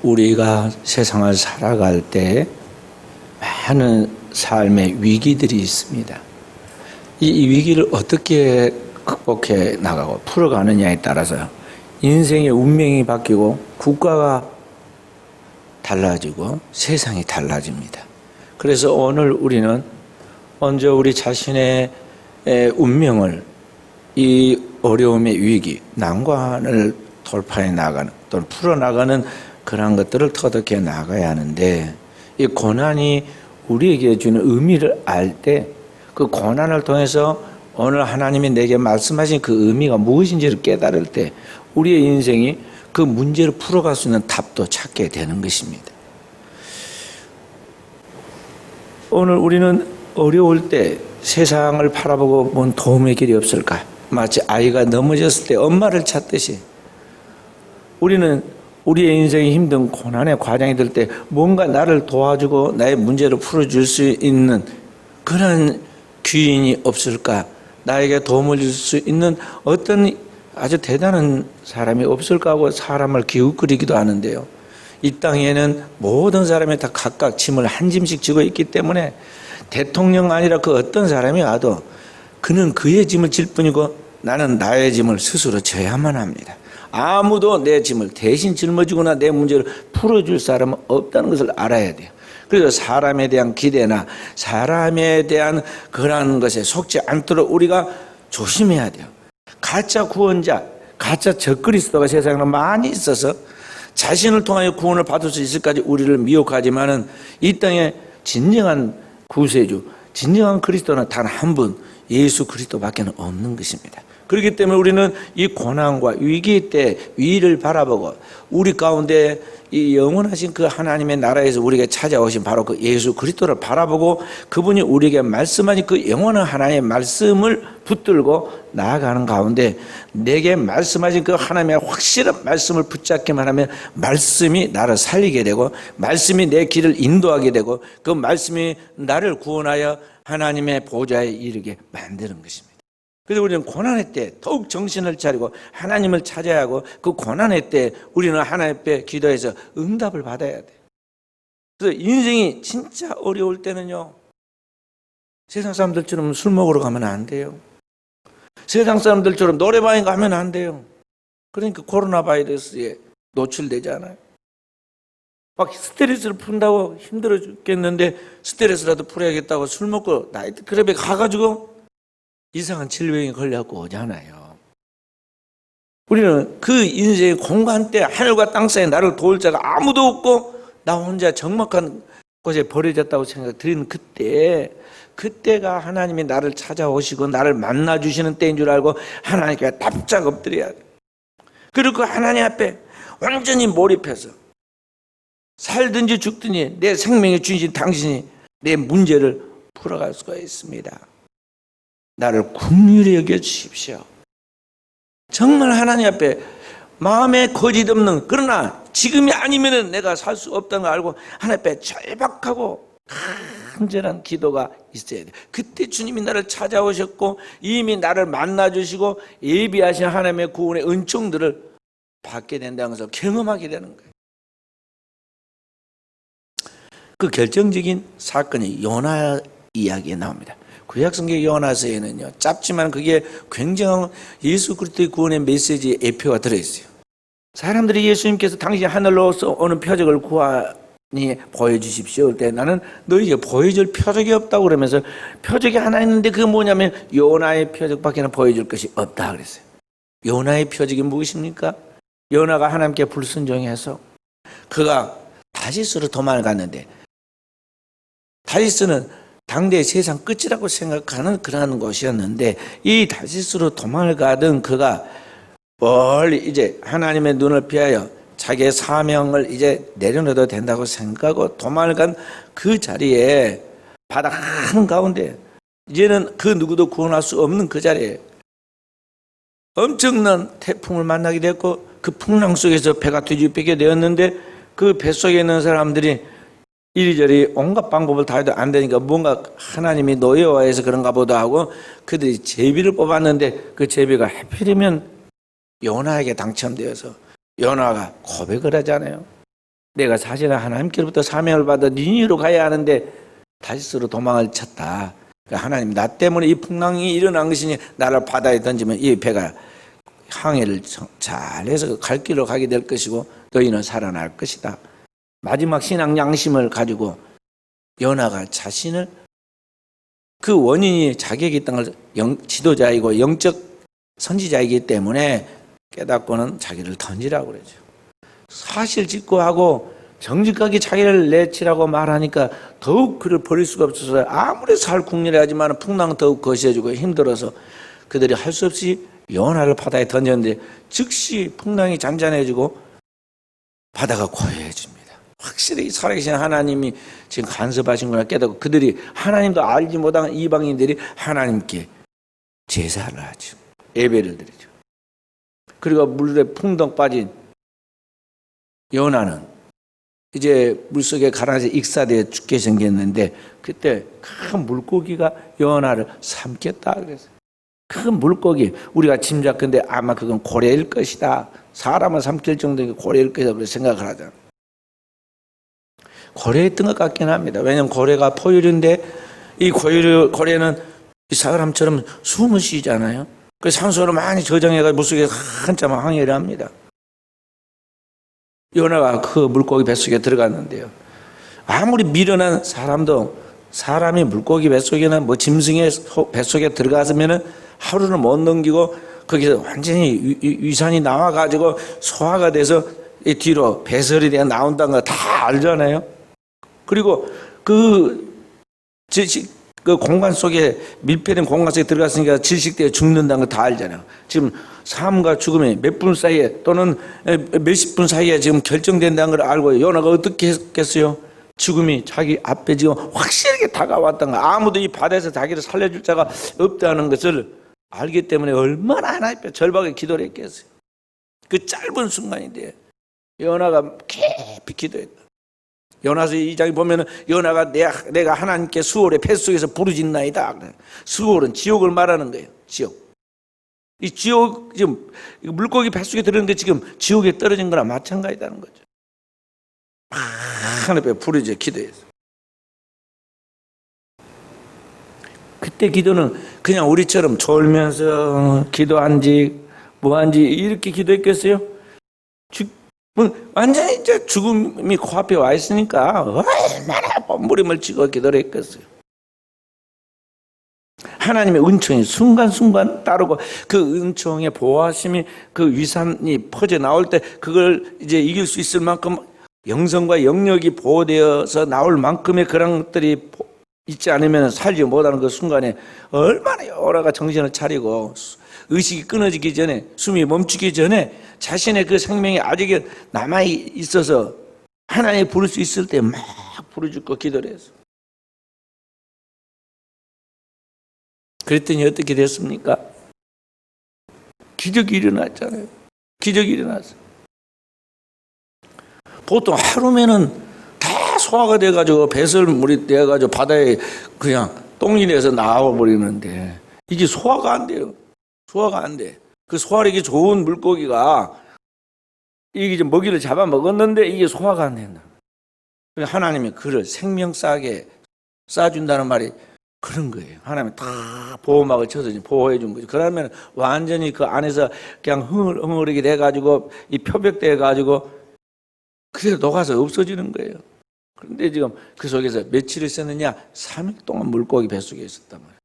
우리가 세상을 살아갈 때 많은 삶의 위기들이 있습니다. 이 위기를 어떻게 극복해 나가고 풀어가느냐에 따라서 인생의 운명이 바뀌고 국가가 달라지고 세상이 달라집니다. 그래서 오늘 우리는 먼저 우리 자신의 운명을 이 어려움의 위기, 난관을 돌파해 나가는 또는 풀어나가는 그런 것들을 터득해 나가야 하는데, 이 고난이 우리에게 주는 의미를 알 때 그 고난을 통해서 오늘 하나님이 내게 말씀하신 그 의미가 무엇인지를 깨달을 때 우리의 인생이 그 문제를 풀어갈 수 있는 답도 찾게 되는 것입니다. 오늘 우리는 어려울 때 세상을 바라보고 뭔 도움의 길이 없을까? 마치 아이가 넘어졌을 때 엄마를 찾듯이 우리는 우리의 인생이 힘든 고난의 과정이 될 때 뭔가 나를 도와주고 나의 문제를 풀어줄 수 있는 그런 귀인이 없을까? 나에게 도움을 줄 수 있는 어떤 아주 대단한 사람이 없을까 하고 사람을 기웃거리기도 하는데요. 이 땅에는 모든 사람이 다 각각 짐을 한 짐씩 지고 있기 때문에 대통령 아니라 그 어떤 사람이 와도 그는 그의 짐을 질 뿐이고 나는 나의 짐을 스스로 져야만 합니다. 아무도 내 짐을 대신 짊어지거나 내 문제를 풀어줄 사람은 없다는 것을 알아야 돼요. 그래서 사람에 대한 기대나 사람에 대한 그러한 것에 속지 않도록 우리가 조심해야 돼요. 가짜 구원자, 가짜 적그리스도가 세상에 많이 있어서 자신을 통하여 구원을 받을 수 있을까지 우리를 미혹하지만은 이 땅에 진정한 구세주, 진정한 그리스도는 단 한 분, 예수 그리스도밖에 없는 것입니다. 그렇기 때문에 우리는 이 고난과 위기 때 위를 바라보고 우리 가운데 이 영원하신 그 하나님의 나라에서 우리에게 찾아오신 바로 그 예수 그리스도를 바라보고 그분이 우리에게 말씀하신 그 영원한 하나님의 말씀을 붙들고 나아가는 가운데 내게 말씀하신 그 하나님의 확실한 말씀을 붙잡기만 하면 말씀이 나를 살리게 되고 말씀이 내 길을 인도하게 되고 그 말씀이 나를 구원하여 하나님의 보좌에 이르게 만드는 것입니다. 그래서 우리는 고난의 때 더욱 정신을 차리고 하나님을 찾아야 하고 그 고난의 때 우리는 하나님 앞에 기도해서 응답을 받아야 돼. 그래서 인생이 진짜 어려울 때는요, 세상 사람들처럼 술 먹으러 가면 안 돼요. 세상 사람들처럼 노래방에 가면 안 돼요. 그러니까 코로나 바이러스에 노출되잖아요. 막 스트레스를 푼다고 힘들어 죽겠는데 스트레스라도 풀어야겠다고 술 먹고 나이트클럽에 가가지고 이상한 질병에 걸려갖고 오잖아요. 우리는 그 인생의 공간 때 하늘과 땅 사이에 나를 도울 자가 아무도 없고 나 혼자 적막한 곳에 버려졌다고 생각드리는 그때가 하나님이 나를 찾아오시고 나를 만나주시는 때인 줄 알고 하나님께 납작 엎드려야 돼. 그리고 그 하나님 앞에 완전히 몰입해서 살든지 죽든지 내 생명의 주인이신 당신이 내 문제를 풀어갈 수가 있습니다. 나를 긍휼히 여겨주십시오. 정말 하나님 앞에 마음에 거짓 없는, 그러나 지금이 아니면 내가 살 수 없다는 걸 알고 하나님 앞에 절박하고 간절한 기도가 있어야 돼. 그때 주님이 나를 찾아오셨고 이미 나를 만나주시고 예비하신 하나님의 구원의 은총들을 받게 된다는 것을 경험하게 되는 거예요. 그 결정적인 사건이 요나 이야기에 나옵니다. 구약성경 요나서에는요, 짧지만 그게 굉장한 예수 그리스도의 구원의 메시지의 예표가 들어있어요. 사람들이 예수님께서 당신 하늘로서 오는 표적을 구하니 보여주십시오. 그때 나는 너희에게 보여줄 표적이 없다고 그러면서 표적이 하나 있는데 그게 뭐냐면 요나의 표적밖에 보여줄 것이 없다 그랬어요. 요나의 표적이 무엇입니까? 요나가 하나님께 불순종해서 그가 다시스로 도망을 갔는데, 다시스는 당대의 세상 끝이라고 생각하는 그러한 곳이었는데 이 다시스로 도망을 가던 그가 멀리 이제 하나님의 눈을 피하여 자기의 사명을 이제 내려놓아도 된다고 생각하고 도망을 간 그 자리에 바다 한가운데 이제는 그 누구도 구원할 수 없는 그 자리에 엄청난 태풍을 만나게 됐고 그 풍랑 속에서 배가 뒤집히게 되었는데 그 뱃속에 있는 사람들이 이리저리 온갖 방법을 다 해도 안 되니까 뭔가 하나님이 노여워해서 그런가 보다 하고 그들이 제비를 뽑았는데 그 제비가 하필이면 요나에게 당첨되어서 요나가 고백을 하잖아요. 내가 사실은 하나님께로부터 사명을 받아 니니로 가야 하는데 다시스로 도망을 쳤다. 그러니까 하나님, 나 때문에 이 풍랑이 일어난 것이니 나를 바다에 던지면 이 배가 항해를 잘해서 갈 길로 가게 될 것이고 너희는 살아날 것이다. 마지막 신앙 양심을 가지고 요나가 자신을, 그 원인이 자기에게 있던 걸 지도자이고 영적 선지자이기 때문에 깨닫고는 자기를 던지라고 그러죠. 사실 직구하고 정직하게 자기를 내치라고 말하니까 더욱 그를 버릴 수가 없어서 아무리 살궁리를 하지만 풍랑 더욱 거세지고 힘들어서 그들이 할 수 없이 요나를 바다에 던졌는데 즉시 풍랑이 잔잔해지고 바다가 고요해집니다. 확실히 살아계신 하나님이 지금 간섭하신구나 깨닫고 그들이, 하나님도 알지 못한 이방인들이 하나님께 제사를 하죠. 예배를 드리죠. 그리고 물에 풍덩 빠진 요나는 이제 물속에 가라앉아 익사되어 죽게 생겼는데 그때 큰 물고기가 요나를 삼켰다 그랬어요. 큰 물고기, 우리가 짐작컨대 아마 그건 고래일 것이다. 사람을 삼킬 정도의 고래일 것이다 그렇게 생각을 하잖아요. 고래였던 것 같긴 합니다. 왜냐하면 고래가 포유류인데 이 고래는 사람처럼 숨을 쉬잖아요. 그래서 산소를 많이 저장해서 물속에 한참 항해를 합니다. 요나가 그 물고기 뱃속에 들어갔는데요, 아무리 미련한 사람도 사람이 물고기 뱃속에나 뭐 짐승의 뱃속에 들어갔으면은 하루는 못 넘기고 거기서 완전히 위산이 나와가지고 소화가 돼서 이 뒤로 배설이 돼 나온다는 거 다 알잖아요. 그리고 그 공간 속에, 밀폐된 공간 속에 들어갔으니까 질식되어 죽는다는 거 다 알잖아요. 지금 삶과 죽음이 몇 분 사이에 또는 몇십 분 사이에 지금 결정된다는 걸 알고 요나가 어떻게 했겠어요? 죽음이 자기 앞에 지금 확실하게 다가왔던 거, 아무도 이 바다에서 자기를 살려줄 자가 없다는 것을 알기 때문에 얼마나 하나님 앞에 절박하게 기도를 했겠어요. 그 짧은 순간인데 요나가 깊이 기도했다. 요나서 2장에 보면은 요나가 내가 하나님께 수월의 뱃속에서 부르짖나이다. 수월은 지옥을 말하는 거예요. 지옥. 이 지옥, 지금 물고기 뱃속에 들었는데 지금 지옥에 떨어진 거나 마찬가지다는 거죠. 하나님 앞에 부르짖어 기도했어. 그때 기도는 그냥 우리처럼 졸면서 기도한지 뭐한지 이렇게 기도했겠어요? 완전히 이제 죽음이 코앞에 와 있으니까 얼마나 몸부림을 치고 기도를 했겠어요. 하나님의 은총이 순간순간 따르고 그 은총의 보호하심이, 그 위산이 퍼져 나올 때 그걸 이제 이길 수 있을 만큼 영성과 영역이 보호되어서 나올 만큼의 그런 것들이 있지 않으면 살지 못하는 그 순간에 얼마나 요나가 정신을 차리고 의식이 끊어지기 전에, 숨이 멈추기 전에 자신의 그 생명이 아직 남아 있어서 하나님 부를 수 있을 때 막 부르짖고 기도를 했어. 그랬더니 어떻게 됐습니까? 기적이 일어났잖아요. 기적이 일어났어. 보통 하루면은 다 소화가 돼가지고 배설물이 돼가지고 바다에 그냥 똥이 내서 나와버리는데 이게 소화가 안 돼요. 소화가 안 돼. 그 소화력이 좋은 물고기가 이게 이제 먹이를 잡아 먹었는데 이게 소화가 안 된다. 하나님이 그를 생명싸게 쏴준다는 말이 그런 거예요. 하나님이 다 보호막을 쳐서 보호해 준 거죠. 그러면 완전히 그 안에서 그냥 흥얼흥얼하게 돼가지고 이 표백돼 가지고 그대로 녹아서 없어지는 거예요. 그런데 지금 그 속에서 며칠 있었느냐? 3일 동안 물고기 뱃속에 있었단 말이에요.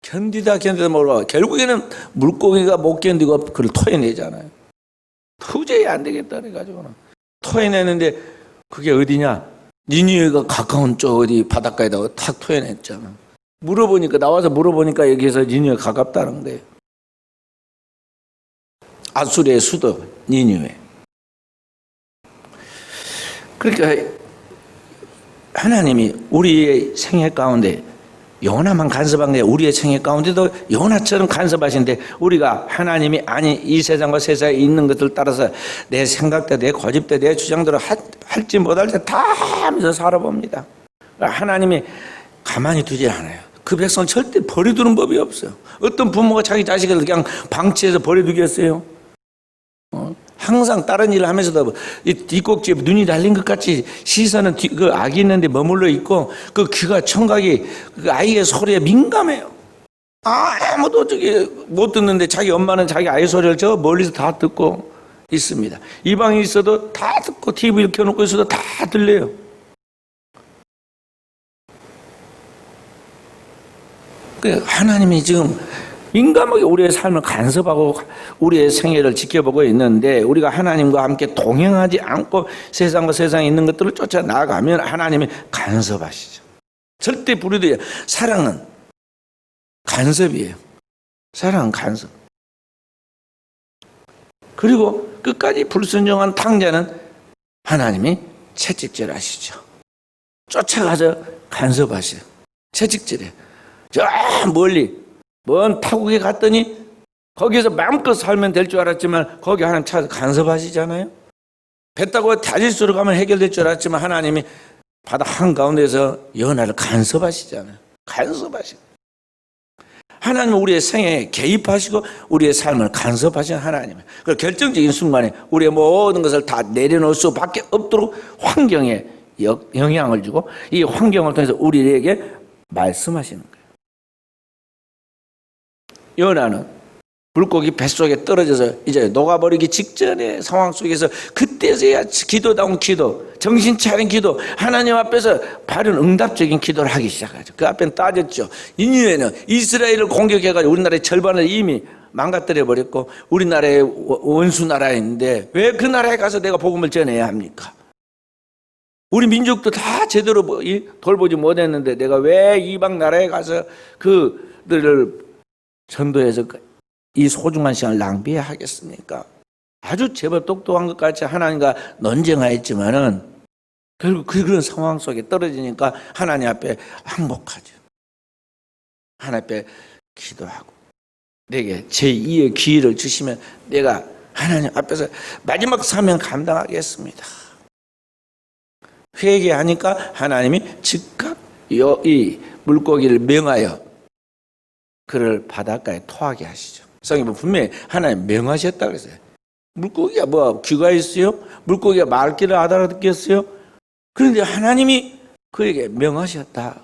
견디다 모르고 결국에는 물고기가 못 견디고 그걸 토해내잖아요. 도저히 안 되겠다 그래가지고는 토해내는데 그게 어디냐? 니니웨가 가까운 쪽 어디 바닷가에다가 탁 토해냈잖아. 나와서 물어보니까 여기서 니니웨 가깝다는 거예요. 아수리의 수도 니니웨. 그러니까 하나님이 우리의 생애 가운데 요나만 간섭한 게 우리의 생애 가운데도 요나처럼 간섭하신데 우리가 하나님이 아니 이 세상과 세상에 있는 것들 따라서 내 생각대로 내 고집대로 내 주장대로 할지 못할 때 다 하면서 살아봅니다. 하나님이 가만히 두지 않아요. 그 백성을 절대 버려두는 법이 없어요. 어떤 부모가 자기 자식을 그냥 방치해서 버려두겠어요? 항상 다른 일을 하면서도 이 뒷꼭지에 눈이 달린 것 같이 시선은 그 아기 있는데 머물러 있고 그 귀가 청각이 그 아이의 소리에 민감해요. 아무도 저기 못 듣는데 자기 엄마는 자기 아이 소리를 저 멀리서 다 듣고 있습니다. 이 방에 있어도 다 듣고 TV를 켜놓고 있어도 다 들려요. 하나님이 지금 민감하게 우리의 삶을 간섭하고 우리의 생애를 지켜보고 있는데 우리가 하나님과 함께 동행하지 않고 세상과 세상에 있는 것들을 쫓아 나아가면 하나님이 간섭하시죠. 절대 불의돼요. 사랑은 간섭이에요. 사랑은 간섭. 그리고 끝까지 불순종한 탕자는 하나님이 채찍질하시죠. 쫓아가서 간섭하셔요. 채찍질해. 저 멀리 먼 타국에 갔더니 거기서 마음껏 살면 될 줄 알았지만 거기 하나님 찾아서 간섭하시잖아요. 배 타고 다리수로 가면 해결될 줄 알았지만 하나님이 바다 한가운데서 연하를 간섭하시잖아요. 간섭하시고 하나님은 우리의 생애에 개입하시고 우리의 삶을 간섭하시는 하나님이에요. 그 결정적인 순간에 우리의 모든 것을 다 내려놓을 수밖에 없도록 환경에 영향을 주고 이 환경을 통해서 우리에게 말씀하시는 거예요. 요나는 물고기 뱃속에 떨어져서 이제 녹아버리기 직전의 상황 속에서 그때서야 기도다운 기도, 정신 차린 기도, 하나님 앞에서 바른 응답적인 기도를 하기 시작하죠. 그 앞엔 따졌죠. 니느웨는 이스라엘을 공격해가지고 우리나라의 절반을 이미 망가뜨려 버렸고 우리나라의 원수 나라인데 왜 그 나라에 가서 내가 복음을 전해야 합니까? 우리 민족도 다 제대로 돌보지 못했는데 내가 왜 이방 나라에 가서 그들을 전도해서 이 소중한 시간을 낭비해야 하겠습니까? 아주 제법 똑똑한 것 같이 하나님과 논쟁하였지만은 결국 그런 상황 속에 떨어지니까 하나님 앞에 항복하죠. 하나님 앞에 기도하고 내게 제2의 기회를 주시면 내가 하나님 앞에서 마지막 사명 감당하겠습니다. 회개하니까 하나님이 즉각 이 물고기를 명하여 그를 바닷가에 토하게 하시죠. 성경은 분명히 하나님 명하셨다 그랬어요. 물고기가 뭐 귀가 있어요? 물고기가 말귀를 알아듣겠어요? 그런데 하나님이 그에게 명하셨다.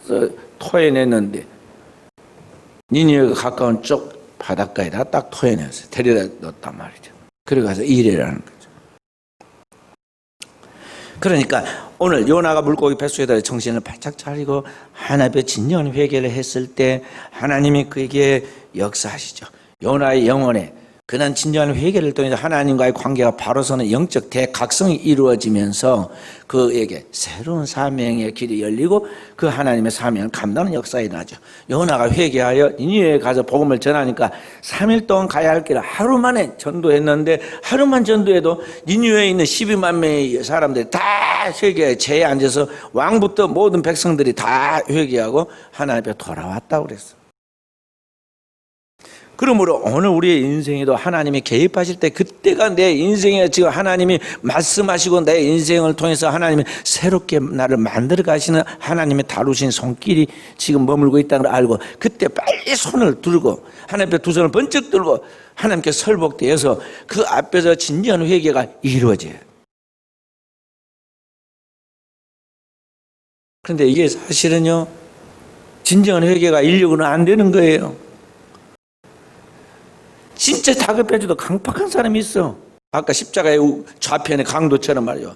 그래서 토해냈는데 니느웨가 가까운 쪽 바닷가에다 딱 토해냈어요. 데려다 놓았단 말이죠. 그래 가서 일해라는 거죠. 그러니까 오늘 요나가 물고기 뱃속에다 정신을 바짝 차리고 하나님의 진정한 회개를 했을 때 하나님이 그에게 역사하시죠. 요나의 영혼에 그는 진정한 회개를 통해서 하나님과의 관계가 바로서는 영적 대각성이 이루어지면서 그에게 새로운 사명의 길이 열리고 그 하나님의 사명을 감당하는 역사가 일어나죠. 요나가 회개하여 니느웨에 가서 복음을 전하니까 3일 동안 가야 할 길을 하루 만에 전도했는데 하루만 전도해도 니느웨에 있는 12만 명의 사람들이 다 회개에 제에 앉아서 왕부터 모든 백성들이 다 회개하고 하나님 앞에 돌아왔다고 그랬어. 그러므로 오늘 우리의 인생에도 하나님이 개입하실 때 그때가 내 인생에 지금 하나님이 말씀하시고 내 인생을 통해서 하나님이 새롭게 나를 만들어 가시는 하나님의 다루신 손길이 지금 머물고 있다는 걸 알고 그때 빨리 손을 들고 하나님 앞에 두 손을 번쩍 들고 하나님께 설복되어서 그 앞에서 진지한 회개가 이루어져요. 그런데 이게 사실은요 진정한 회개가 인력으로는 안 되는 거예요. 진짜 다급해져도 강팍한 사람이 있어. 아까 십자가의 좌편의 강도처럼 말이요.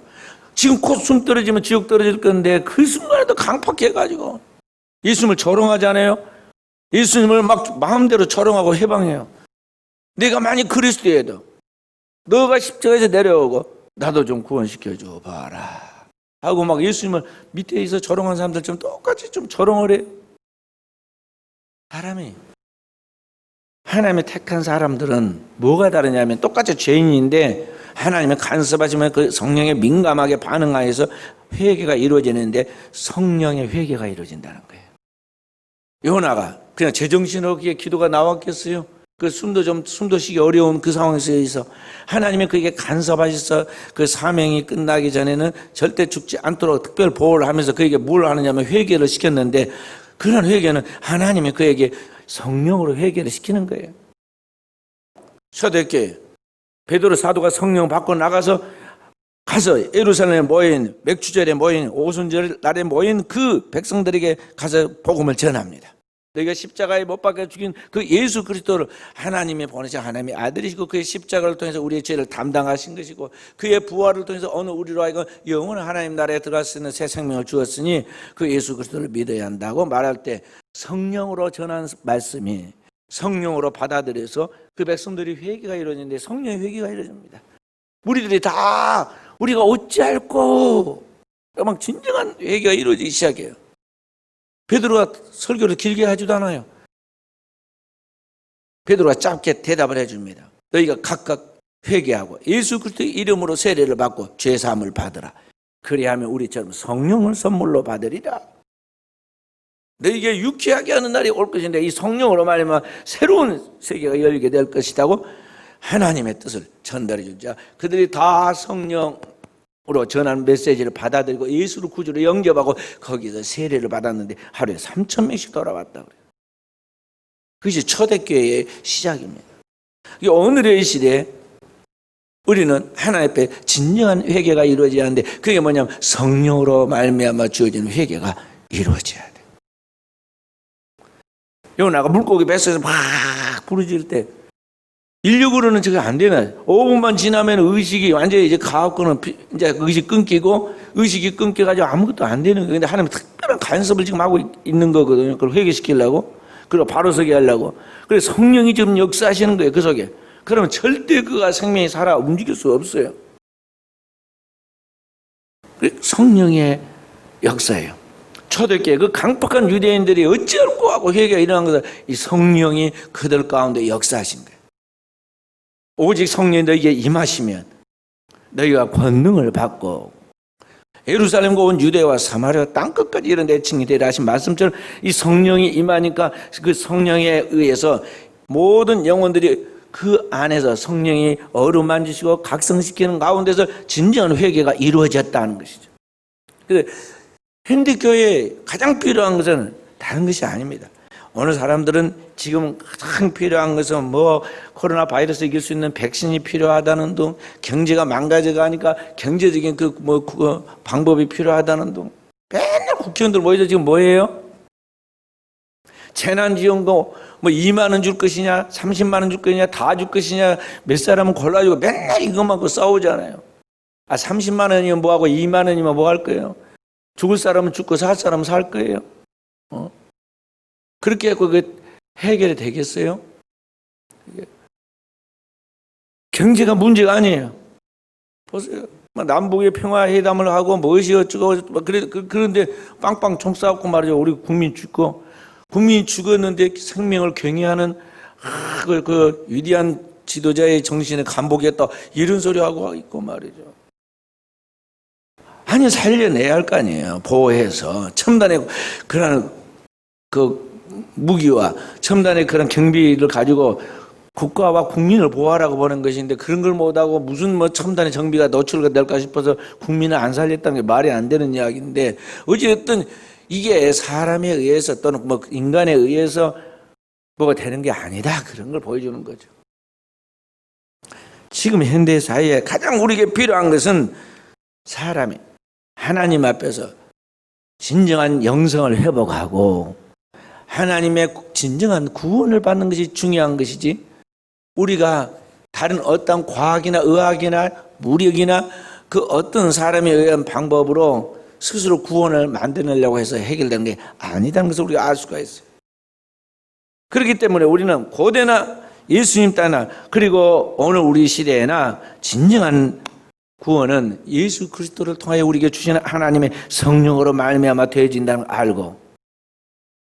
지금 곧 숨 떨어지면 지옥 떨어질 건데 그 순간에도 강팍해가지고 예수님을 조롱하지 않아요? 예수님을 막 마음대로 조롱하고 해방해요. 내가 만약 그리스도여도 너가 십자가에서 내려오고 나도 좀 구원시켜줘 봐라 하고 막 예수님을 밑에 있어 조롱한 사람들처럼 똑같이 좀 조롱을 해요. 사람이 하나님의 택한 사람들은 뭐가 다르냐면 똑같이 죄인인데 하나님의 간섭하시면 그 성령에 민감하게 반응하여서 회개가 이루어지는데 성령의 회개가 이루어진다는 거예요. 요나가 그냥 제정신으로 기도가 나왔겠어요? 그 숨도 쉬기 어려운 그 상황에서 하나님이 그에게 간섭하셔서 그 사명이 끝나기 전에는 절대 죽지 않도록 특별 보호를 하면서 그에게 뭘 하느냐면 회개를 시켰는데 그런 회개는 하나님이 그에게 성령으로 회개를 시키는 거예요. 초대교회 베드로 사도가 성령 받고 나가서 가서 예루살렘에 모인 맥주절에 모인 오순절 날에 모인 그 백성들에게 가서 복음을 전합니다. 너희가 십자가에 못 박혀 죽인 그 예수 그리스도를 하나님이 보내신 하나님의 아들이시고 그의 십자가를 통해서 우리의 죄를 담당하신 것이고 그의 부활을 통해서 오늘 우리로 하여금 영원한 하나님 나라에 들어갈 수 있는 새 생명을 주었으니 그 예수 그리스도를 믿어야 한다고 말할 때 성령으로 전한 말씀이 성령으로 받아들여서 그 백성들이 회개가 이루어지는데 성령의 회개가 이루어집니다. 우리들이 다 우리가 어찌할꼬 막 진정한 회개가 이루어지기 시작해요. 베드로가 설교를 길게 하지도 않아요. 베드로가 짧게 대답을 해줍니다. 너희가 각각 회개하고 예수 그리스도의 이름으로 세례를 받고 죄 사함을 받으라. 그리하면 우리처럼 성령을 선물로 받으리라. 너희에게 유쾌하게 하는 날이 올 것인데 이 성령으로 말하면 새로운 세계가 열리게 될 것이라고 하나님의 뜻을 전달해 주자. 그들이 다 성령으로 전한 메시지를 받아들이고 예수를 구주로 영접하고 거기서 세례를 받았는데 하루에 3,000명씩 돌아왔다 그래요. 그것이 초대교회의 시작입니다. 오늘의 시대에 우리는 하나님 앞에 진정한 회개가 이루어져야 하는데 그게 뭐냐면 성령으로 말미암아 주어지는 회개가 이루어져야 돼요. 요나가 물고기 뱃속에서 막 부르짖을 때 인력으로는 저게 안 되나? 5분만 지나면 의식이 완전히 이제 가업거는 이제 의식 끊기고 의식이 끊겨가지고 아무것도 안 되는 거예요. 근데 하나님 특별한 간섭을 지금 하고 있는 거거든요. 그걸 회개시키려고. 그리고 바로 서게 하려고. 그래서 성령이 지금 역사하시는 거예요. 그 속에. 그러면 절대 그가 생명이 살아 움직일 수 없어요. 성령의 역사예요. 초대교회 그 강팍한 유대인들이 어찌할꼬 하고 회개가 일어난 것은 이 성령이 그들 가운데 역사하신 거예요. 오직 성령이 너희에게 임하시면 너희가 권능을 받고 예루살렘과 온 유대와 사마리아 땅끝까지 이런 대칭이 되라 하신 말씀처럼 이 성령이 임하니까 그 성령에 의해서 모든 영혼들이 그 안에서 성령이 어루만지시고 각성시키는 가운데서 진정한 회개가 이루어졌다는 것이죠. 그래서 현대교회에 가장 필요한 것은 다른 것이 아닙니다. 오늘 사람들은 지금 가장 필요한 것은 뭐 코로나 바이러스 이길 수 있는 백신이 필요하다는 둥, 경제가 망가져 가니까 경제적인 그 방법이 필요하다는 둥. 맨날 국회의원들 모여서 지금 뭐예요? 재난지원금 뭐 2만 원 줄 것이냐, 30만 원 줄 것이냐, 다 줄 것이냐, 몇 사람은 골라주고 맨날 이것만 갖고 싸우잖아요. 30만 원이면 뭐하고 2만 원이면 뭐 할 거예요? 죽을 사람은 죽고 살 사람은 살 거예요. 그렇게 해서 그 해결이 되겠어요? 경제가 문제가 아니에요. 보세요. 남북의 평화회담을 하고 무엇이 어쩌고 그런데 빵빵 총 쏴갖고 말이죠. 우리 국민 죽고 국민이 죽었는데 생명을 경외하는 그 위대한 지도자의 정신에 감복했다 이런 소리 하고 있고 말이죠. 아니 살려내야 할 거 아니에요. 보호해서 첨단의 그런 그 무기와 첨단의 그런 경비를 가지고 국가와 국민을 보호하라고 보는 것인데 그런 걸 못하고 무슨 뭐 첨단의 정비가 노출가 될까 싶어서 국민을 안 살렸다는 게 말이 안 되는 이야기인데 어쨌든 이게 사람에 의해서 또는 뭐 인간에 의해서 뭐가 되는 게 아니다 그런 걸 보여주는 거죠. 지금 현대 사회에 가장 우리에게 필요한 것은 사람이 하나님 앞에서 진정한 영성을 회복하고 하나님의 진정한 구원을 받는 것이 중요한 것이지 우리가 다른 어떤 과학이나 의학이나 무력이나 그 어떤 사람에 의한 방법으로 스스로 구원을 만들려고 해서 해결되는 게 아니다는 것을 우리가 알 수가 있어요. 그렇기 때문에 우리는 고대나 예수님 때나 그리고 오늘 우리 시대에나 진정한 구원은 예수 그리스도를 통하여 우리에게 주시는 하나님의 성령으로 말미암아 되어진다는 걸 알고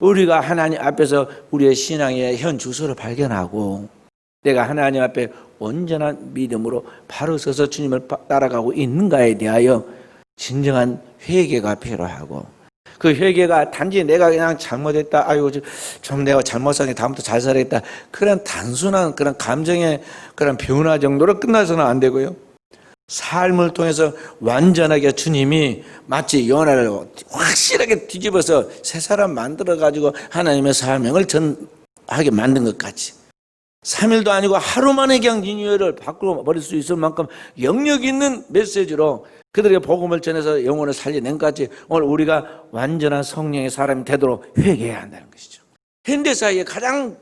우리가 하나님 앞에서 우리의 신앙의 현 주소를 발견하고 내가 하나님 앞에 온전한 믿음으로 바로 서서 주님을 따라가고 있는가에 대하여 진정한 회개가 필요하고 그 회개가 단지 내가 그냥 잘못했다 아이고 좀 내가 잘못한 게 다음부터 잘 살아야겠다 그런 단순한 그런 감정의 그런 변화 정도로 끝나서는 안 되고요. 삶을 통해서 완전하게 주님이 마치 요나를 확실하게 뒤집어서 새 사람 만들어가지고 하나님의 사명을 전하게 만든 것 같이 3일도 아니고 하루 만에 그냥 인류를 바꿔버릴 수 있을 만큼 영역 있는 메시지로 그들에게 복음을 전해서 영혼을 살려낸 것까지 오늘 우리가 완전한 성령의 사람이 되도록 회개해야 한다는 것이죠. 현대사회에 가장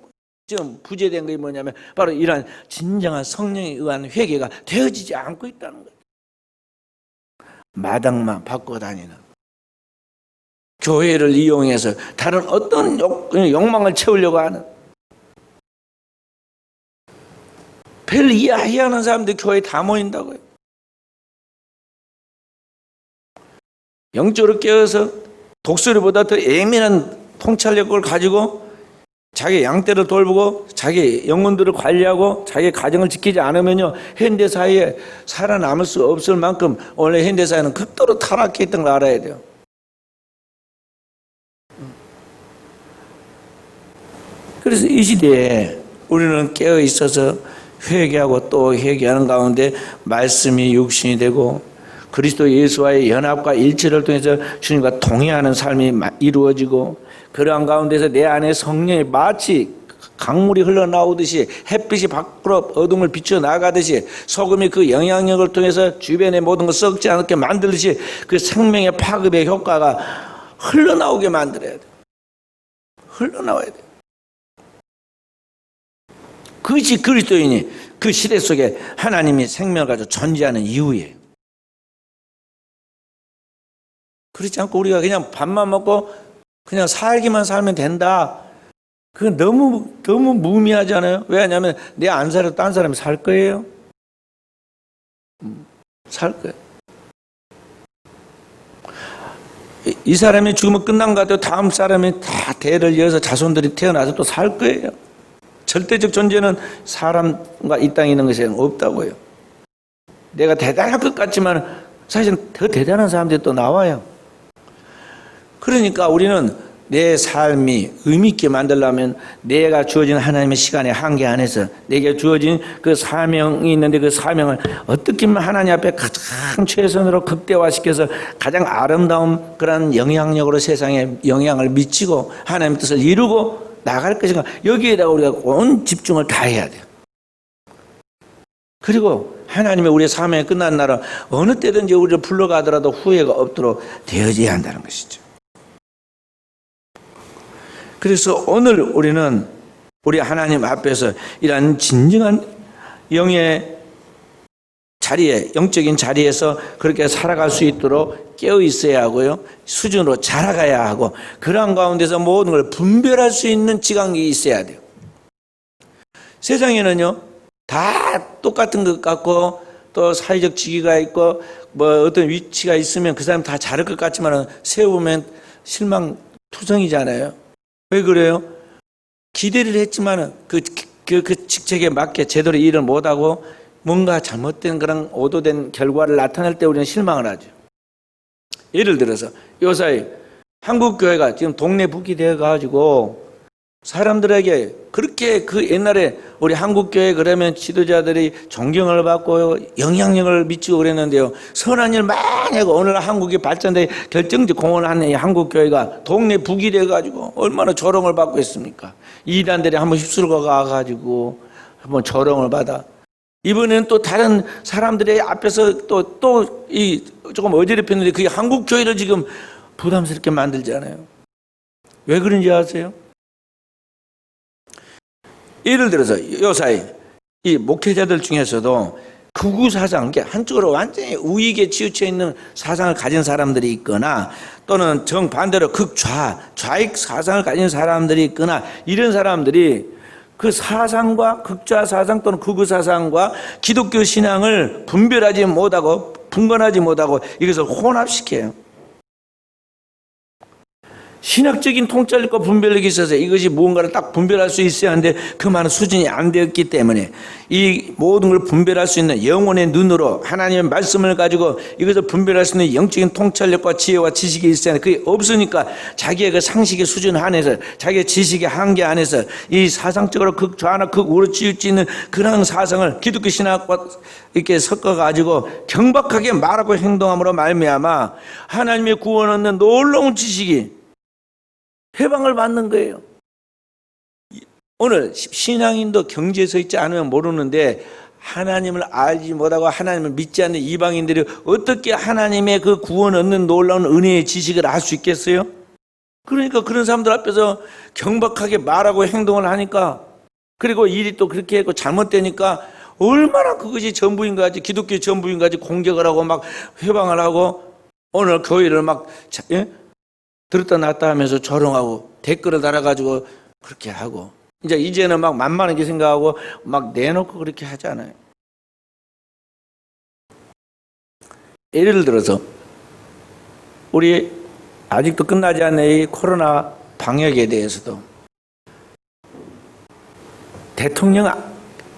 지금 부재된 것이 뭐냐면 바로 이러한 진정한 성령에 의한 회개가 되어지지 않고 있다는 거예요. 마당만 바꿔 다니는, 교회를 이용해서 다른 어떤 욕망을 채우려고 하는, 별 이해하는 사람들이 교회에 다 모인다고요. 영적으로 깨어서 독수리보다 더 예민한 통찰력을 가지고 자기 양떼를 돌보고 자기 영혼들을 관리하고 자기 가정을 지키지 않으면요, 현대사회에 살아남을 수 없을 만큼 원래 현대사회는 극도로 타락해 있던 걸 알아야 돼요. 그래서 이 시대에 우리는 깨어 있어서 회개하고 또 회개하는 가운데 말씀이 육신이 되고 그리스도 예수와의 연합과 일치를 통해서 주님과 동의하는 삶이 이루어지고, 그러한 가운데서 내 안에 성령이 마치 강물이 흘러나오듯이 햇빛이 밖으로 어둠을 비춰 나가듯이 소금이 그 영향력을 통해서 주변의 모든 걸 썩지 않게 만들듯이 그 생명의 파급의 효과가 흘러나오게 만들어야 돼. 흘러나와야 돼. 그것이 그리스도인이 그 시대 속에 하나님이 생명을 가지고 존재하는 이유예요. 그렇지 않고 우리가 그냥 밥만 먹고 그냥 살기만 살면 된다. 그건 너무 무의미하잖아요. 왜냐하면 내 안 살아도 딴 사람이 살 거예요. 살 거예요. 이 사람이 죽으면 끝난 것 같아요. 다음 사람이 다 대를 이어서 자손들이 태어나서 또 살 거예요. 절대적 존재는 사람과 이 땅에 있는 것에는 없다고요. 내가 대단할 것 같지만 사실은 더 대단한 사람들이 또 나와요. 그러니까 우리는 내 삶이 의미 있게 만들려면 내가 주어진 하나님의 시간의 한계 안에서 내게 주어진 그 사명이 있는데 그 사명을 어떻게 하면 하나님 앞에 가장 최선으로 극대화시켜서 가장 아름다운 그런 영향력으로 세상에 영향을 미치고 하나님의 뜻을 이루고 나갈 것인가, 여기에다가 우리가 온 집중을 다해야 돼요. 그리고 하나님의 우리의 사명이 끝난 날은 어느 때든지 우리를 불러가더라도 후회가 없도록 되어져야 한다는 것이죠. 그래서 오늘 우리는 우리 하나님 앞에서 이러한 진정한 영의 자리에, 영적인 자리에서 그렇게 살아갈 수 있도록 깨어 있어야 하고요, 수준으로 자라가야 하고, 그러한 가운데서 모든 걸 분별할 수 있는 지각이 있어야 돼요. 세상에는요 다 똑같은 것 같고 또 사회적 지위가 있고 뭐 어떤 위치가 있으면 그 사람 다 잘할 것 같지만 세우면 실망투성이잖아요. 왜 그래요? 기대를 했지만 그 직책에 맞게 제대로 일을 못하고 뭔가 잘못된 그런 오도된 결과를 나타낼 때 우리는 실망을 하죠. 예를 들어서 요사이 한국교회가 지금 동네 북이 되어가지고 사람들에게 그렇게 그 옛날에 우리 한국교회 그러면 지도자들이 존경을 받고 영향력을 미치고 그랬는데요, 선한 일 많이 하고 오늘 한국이 발전에 결정적 공헌을 하는 이 한국교회가 동네 북이 돼가지고 얼마나 조롱을 받고 있습니까? 이단들이 한번 휩쓸고 가가지고 한번 조롱을 받아. 이번에는 또 다른 사람들의 앞에서 또 이 조금 어지럽혔는데 그게 한국교회를 지금 부담스럽게 만들잖아요. 왜 그런지 아세요? 예를 들어서 요사이 이 목회자들 중에서도 극우 사상, 한쪽으로 완전히 우익에 치우쳐 있는 사상을 가진 사람들이 있거나 또는 정반대로 좌익 사상을 가진 사람들이 있거나, 이런 사람들이 그 사상과 극좌 사상 또는 극우 사상과 기독교 신앙을 분별하지 못하고 분간하지 못하고 이것을 혼합시켜요. 신학적인 통찰력과 분별력이 있어서 이것이 무언가를 딱 분별할 수 있어야 하는데 그 많은 수준이 안 되었기 때문에 이 모든 걸 분별할 수 있는 영혼의 눈으로 하나님의 말씀을 가지고 이것을 분별할 수 있는 영적인 통찰력과 지혜와 지식이 있어야 하는데 그게 없으니까 자기의 그 상식의 수준 안에서 자기의 지식의 한계 안에서 이 사상적으로 극좌나 극우로 치우치는 그런 사상을 기독교 신학과 이렇게 섞어가지고 경박하게 말하고 행동함으로 말미암아 하나님의 구원 얻는 놀라운 지식이 해방을 받는 거예요. 오늘 신앙인도 경지에 서 있지 않으면 모르는데 하나님을 알지 못하고 하나님을 믿지 않는 이방인들이 어떻게 하나님의 그 구원 얻는 놀라운 은혜의 지식을 알 수 있겠어요? 그러니까 그런 사람들 앞에서 경박하게 말하고 행동을 하니까, 그리고 일이 또 그렇게 했고 잘못되니까 얼마나 그것이 전부인가지, 기독교 전부인가지 공격을 하고 막 회방을 하고 오늘 교회를 막 들었다 놨다 하면서 조롱하고 댓글을 달아가지고 그렇게 하고, 이제는 막 만만하게 생각하고 막 내놓고 그렇게 하잖아요. 예를 들어서 우리 아직도 끝나지 않은 이 코로나 방역에 대해서도 대통령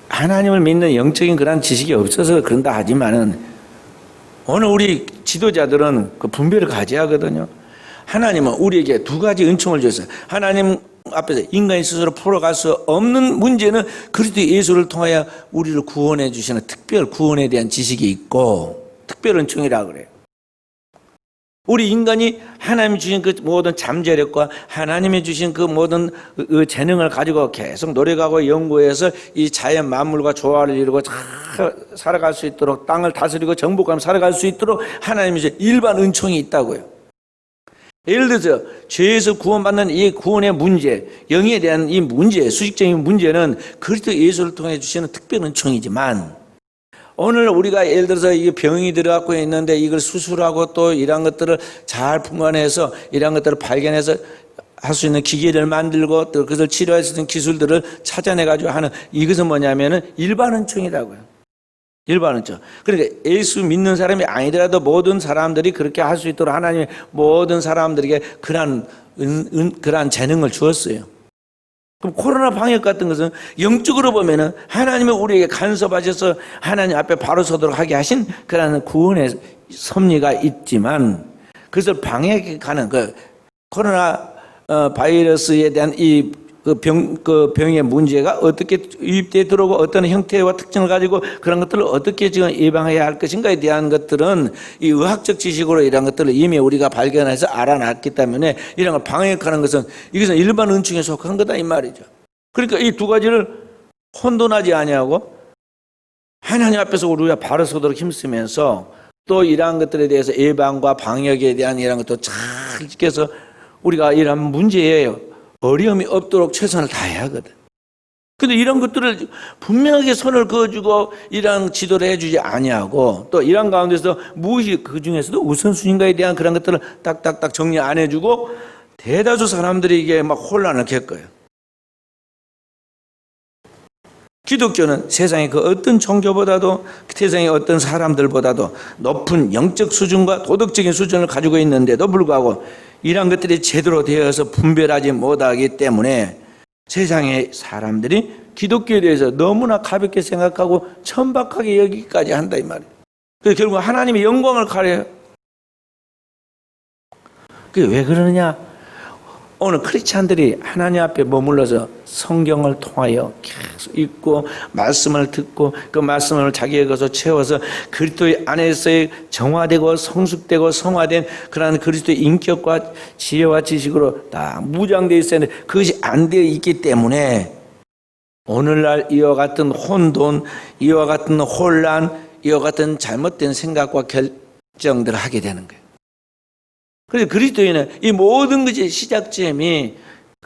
하나님을 믿는 영적인 그런 지식이 없어서 그런다 하지만은 오늘 우리 지도자들은 그 분별을 가져야 하거든요. 하나님은 우리에게 두 가지 은총을 줬어요. 하나님 앞에서 인간이 스스로 풀어갈 수 없는 문제는 그리스도 예수를 통하여 우리를 구원해 주시는 특별 구원에 대한 지식이 있고, 특별 은총이라 그래요. 우리 인간이 하나님이 주신 그 모든 잠재력과 하나님이 주신 그 모든 그 재능을 가지고 계속 노력하고 연구해서 이 자연 만물과 조화를 이루고 살아갈 수 있도록, 땅을 다스리고 정복하며 살아갈 수 있도록 하나님이 주신 일반 은총이 있다고요. 예를 들어서 죄에서 구원받는 이 구원의 문제, 영에 대한 이 문제, 수직적인 문제는 그리스도 예수를 통해 주시는 특별 은총이지만, 오늘 우리가 예를 들어서 이 병이 들어갖고 있는데 이걸 수술하고 또 이런 것들을 잘 분간해서 이런 것들을 발견해서 할 수 있는 기계를 만들고 또 그것을 치료할 수 있는 기술들을 찾아내가지고 하는, 이것은 뭐냐면은 일반 은총이라고요. 일반 은총. 그러니까 예수 믿는 사람이 아니더라도 모든 사람들이 그렇게 할 수 있도록 하나님이 모든 사람들에게 그러한 재능을 주었어요. 그럼 코로나 방역 같은 것은 영적으로 보면은 하나님이 우리에게 간섭하셔서 하나님 앞에 바로 서도록 하게 하신 그러한 구원의 섭리가 있지만, 그것을 방역하는 그 코로나 바이러스에 대한 그 병의 문제가 어떻게 유입되어 들어오고 어떤 형태와 특징을 가지고 그런 것들을 어떻게 지금 예방해야 할 것인가에 대한 것들은 이 의학적 지식으로 이런 것들을 이미 우리가 발견해서 알아놨기 때문에 이런 걸 방역하는 것은 이것은 일반 은총에 속한 거다 이 말이죠. 그러니까 이 두 가지를 혼돈하지 아니하고 하나님 앞에서 우리가 바로 서도록 힘쓰면서 또 이러한 것들에 대해서 예방과 방역에 대한 이런 것도 잘 지켜서 우리가 이런 문제예요. 어려움이 없도록 최선을 다해야 하거든. 근데 이런 것들을 분명하게 선을 그어주고 이런 지도를 해주지 아니하고, 또 이런 가운데서 무엇이 그 중에서도 우선순위인가에 대한 그런 것들을 딱딱딱 정리 안 해주고 대다수 사람들이 이게 막 혼란을 겪어요. 기독교는 세상의 그 어떤 종교보다도, 세상의 어떤 사람들보다도 높은 영적 수준과 도덕적인 수준을 가지고 있는데도 불구하고 이런 것들이 제대로 되어서 분별하지 못하기 때문에 세상의 사람들이 기독교에 대해서 너무나 가볍게 생각하고 천박하게 여기까지 한다 이 말이에요. 그래서 결국 하나님의 영광을 가려요. 그게 왜 그러느냐? 오늘 크리스찬들이 하나님 앞에 머물러서 성경을 통하여 계속 읽고 말씀을 듣고 그 말씀을 자기의 것으로 채워서 그리스도의 안에서의 정화되고 성숙되고 성화된 그러한 그리스도의 인격과 지혜와 지식으로 다 무장되어 있어야 하는데 그것이 안 되어 있기 때문에 오늘날 이와 같은 혼돈, 이와 같은 혼란, 이와 같은 잘못된 생각과 결정들을 하게 되는 거예요. 그래서 그리스도인은 이 모든 것의 시작점이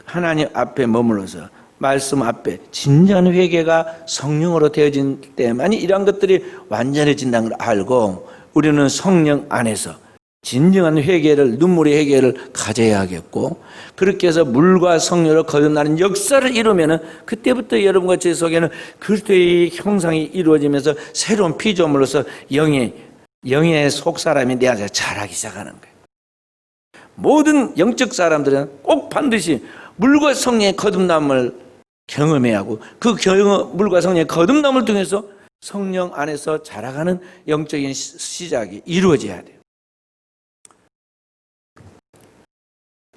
하나님 앞에 머물러서 말씀 앞에 진정한 회개가 성령으로 되어진 때만이 이러한 것들이 완전해진다는 걸 알고 우리는 성령 안에서 진정한 회개를, 눈물의 회개를 가져야 하겠고, 그렇게 해서 물과 성령으로 거듭나는 역사를 이루면은 그때부터 여러분과 제 속에는 그리스도의 형상이 이루어지면서 새로운 피조물로서 영의 속사람이 내 안에서 자라기 시작하는 거예요. 모든 영적 사람들은 꼭 반드시 물과 성령의 거듭남을 경험해야 하고 그 물과 성령의 거듭남을 통해서 성령 안에서 자라가는 영적인 시작이 이루어져야 돼요.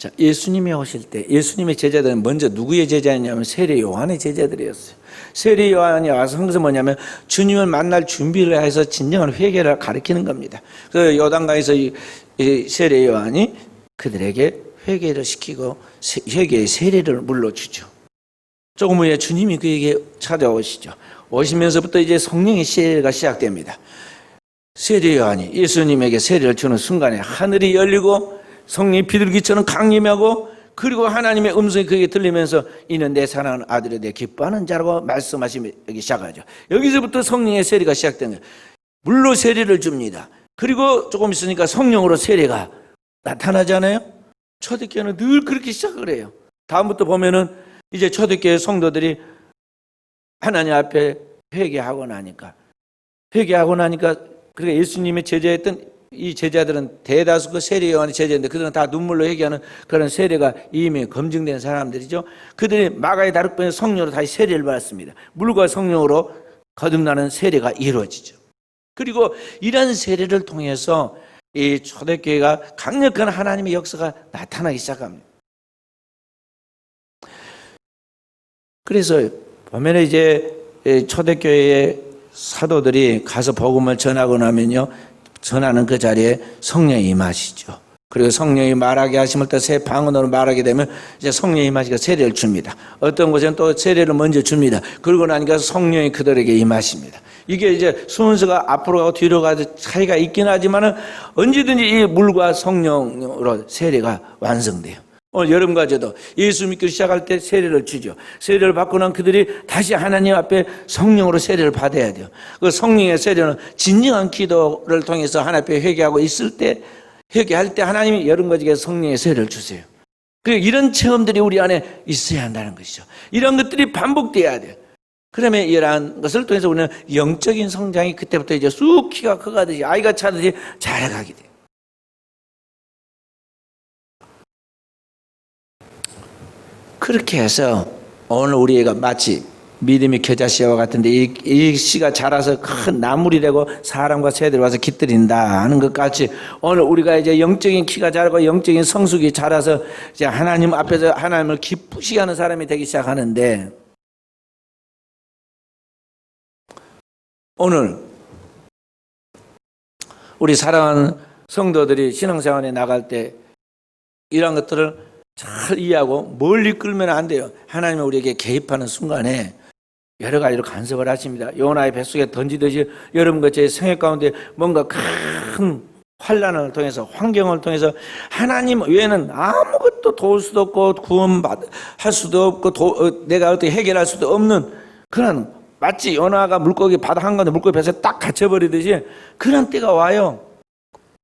자, 예수님이 오실 때 예수님의 제자들은 먼저 누구의 제자였냐면 세례 요한의 제자들이었어요. 세례 요한이 와서 항상 뭐냐면 주님을 만날 준비를 해서 진정한 회개를 가르치는 겁니다. 그 요단강에서 이 세례 요한이 그들에게 회개를 시키고 회개의 세례를 물러주죠. 조금 후에 주님이 그에게 찾아오시죠. 오시면서부터 이제 성령의 세례가 시작됩니다. 세례 요한이 예수님에게 세례를 주는 순간에 하늘이 열리고 성령이 비둘기처럼 강림하고, 그리고 하나님의 음성이 그에게 들리면서 이는 내 사랑하는 아들이 내 기뻐하는 자라고 말씀하시기 시작하죠. 여기서부터 성령의 세례가 시작된 거예요. 물로 세례를 줍니다. 그리고 조금 있으니까 성령으로 세례가 나타나잖아요. 초대교회는 늘 그렇게 시작을 해요. 다음부터 보면은 이제 초대교회 성도들이 하나님 앞에 회개하고 나니까 그러니까 예수님의 제자였던 이 제자들은 대다수 그 세례 요한의 제자인데 그들은 다 눈물로 회개하는 그런 세례가 이미 검증된 사람들이죠. 그들이 마가의 다락방에 성령으로 다시 세례를 받았습니다. 물과 성령으로 거듭나는 세례가 이루어지죠. 그리고 이런 세례를 통해서 이 초대교회가 강력한 하나님의 역사가 나타나기 시작합니다. 그래서 보면 이제 초대교회의 사도들이 가서 복음을 전하고 나면요, 전하는 그 자리에 성령이 임하시죠. 그리고 성령이 말하게 하심을 또 새 방언으로 말하게 되면 이제 성령이 임하시고 세례를 줍니다. 어떤 곳에는 또 세례를 먼저 줍니다. 그러고 나니까 성령이 그들에게 임하십니다. 이게 이제 순서가 앞으로 가고 뒤로 가도 차이가 있긴 하지만은 언제든지 이 물과 성령으로 세례가 완성돼요. 오늘 여름과제도 예수 믿고 시작할 때 세례를 주죠. 세례를 받고 난 그들이 다시 하나님 앞에 성령으로 세례를 받아야 돼요. 그 성령의 세례는 진정한 기도를 통해서 하나님 앞에 회개하고 있을 때, 회개할 때 하나님이 여름과제에 성령의 세례를 주세요. 그리고 이런 체험들이 우리 안에 있어야 한다는 것이죠. 이런 것들이 반복돼야 돼요. 그러면 이러한 것을 통해서 우리는 영적인 성장이 그때부터 이제 쑥 키가 커가듯이 아이가 차듯이 자라가게 돼요. 그렇게 해서 오늘 우리가 마치 믿음의 겨자씨와 같은데 이 씨가 자라서 큰 나물이 되고 사람과 새들이 와서 깃들인다 하는 것 같이 오늘 우리가 이제 영적인 키가 자라고 영적인 성숙이 자라서 이제 하나님 앞에서 하나님을 기쁘시게 하는 사람이 되기 시작하는데, 오늘 우리 사랑하는 성도들이 신앙생활에 나갈 때 이런 것들을 잘 이해하고 멀리 끌면 안 돼요. 하나님이 우리에게 개입하는 순간에 여러 가지로 간섭을 하십니다. 요나의 뱃속에 던지듯이 여러분과 제 생애 가운데 뭔가 큰 환난을 통해서, 환경을 통해서 하나님 외에는 아무것도 도울 수도 없고 구원할 수도 없고 내가 어떻게 해결할 수도 없는 그런, 마치 요나가 물고기 바다 한가운데 물고기 뱃속에 딱 갇혀버리듯이 그런 때가 와요.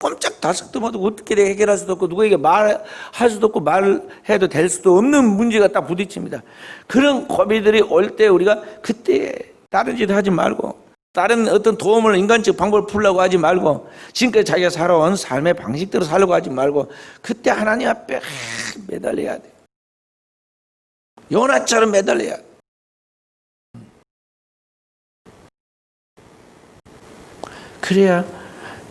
꼼짝 다섯도 못하고 어떻게 해결할 수도 없고 누구에게 말할 수도 없고 말해도 될 수도 없는 문제가 딱 부딪힙니다. 그런 고비들이 올 때 우리가 그때 다른 짓 하지 말고 다른 어떤 도움을 인간적 방법을 풀려고 하지 말고 지금까지 자기가 살아온 삶의 방식대로 살려고 하지 말고 그때 하나님 앞에 매달려야 돼. 요나처럼 매달려야 돼. 그래야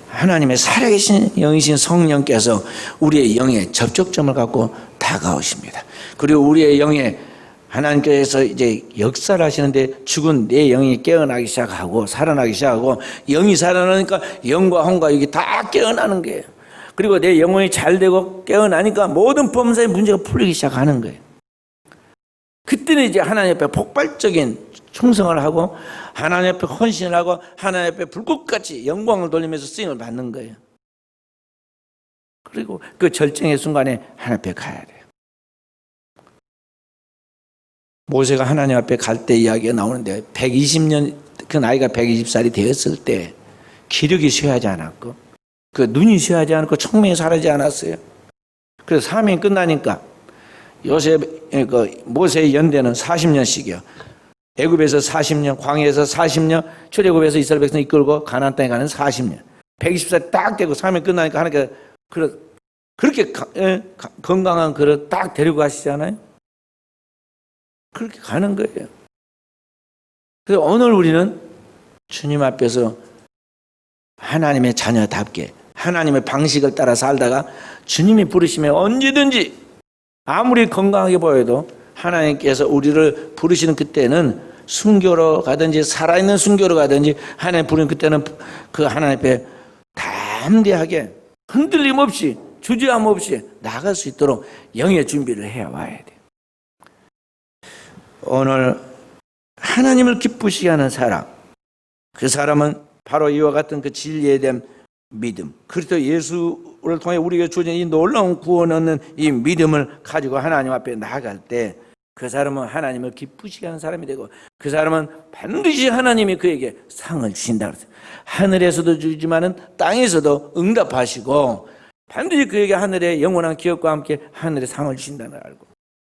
하나님의 살아계신 영이신 성령께서 우리의 영에 접촉점을 갖고 다가오십니다. 그리고 우리의 영에 하나님께서 이제 역사를 하시는데 죽은 내 영이 깨어나기 시작하고 살아나기 시작하고, 영이 살아나니까 영과 혼과 여기 다 깨어나는 거예요. 그리고 내 영혼이 잘 되고 깨어나니까 모든 범사의 문제가 풀리기 시작하는 거예요. 그때는 이제 하나님 앞에 폭발적인 충성을 하고 하나님 앞에 헌신을 하고 하나님 앞에 불꽃같이 영광을 돌리면서 쓰임을 받는 거예요. 그리고 그 절정의 순간에 하나님 앞에 가야 돼요. 모세가 하나님 앞에 갈 때 이야기가 나오는데 120년, 그 나이가 120살이 되었을 때 기력이 쇠하지 않았고 그 눈이 쇠하지 않았고 총명이 사라지지 않았어요. 그래서 사명이 끝나니까 모세의 연대는 40년씩이요. 애굽에서 40년, 광야에서 40년, 출애굽에서 이스라엘 백성 이끌고 가나안 땅에 가는 40년. 120살 딱 되고 사명이 끝나니까 하나님께 그렇게 건강한 그릇 딱 데리고 가시잖아요. 그렇게 가는 거예요. 그래서 오늘 우리는 주님 앞에서 하나님의 자녀답게 하나님의 방식을 따라 살다가 주님이 부르시면 언제든지 아무리 건강하게 보여도 하나님께서 우리를 부르시는 그때는 순교로 가든지 살아있는 순교로 가든지 하나님 부르는 그때는 그 하나님 앞에 담대하게 흔들림 없이 주저함 없이 나갈 수 있도록 영의 준비를 해와야 돼요. 오늘 하나님을 기쁘시게 하는 사람, 그 사람은 바로 이와 같은 그 진리에 대한 믿음, 그리스도 예수를 통해 우리에게 주어진 이 놀라운 구원 얻는 이 믿음을 가지고 하나님 앞에 나아갈 때 그 사람은 하나님을 기쁘시게 하는 사람이 되고, 그 사람은 반드시 하나님이 그에게 상을 주신다 그랬어요. 하늘에서도 주지만은 땅에서도 응답하시고 반드시 그에게 하늘의 영원한 기업과 함께 하늘의 상을 주신다는 걸 알고,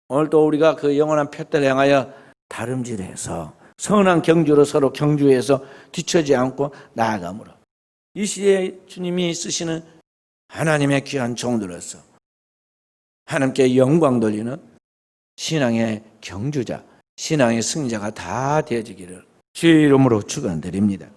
오늘 또 우리가 그 영원한 표대를 향하여 다름질해서 선한 경주로 서로 경주해서 뒤처지 않고 나아감으로 이 시대에 주님이 쓰시는 하나님의 귀한 종들로서 하나님께 영광 돌리는 신앙의 경주자, 신앙의 승자가 다 되어지기를 주의 이름으로 축원드립니다.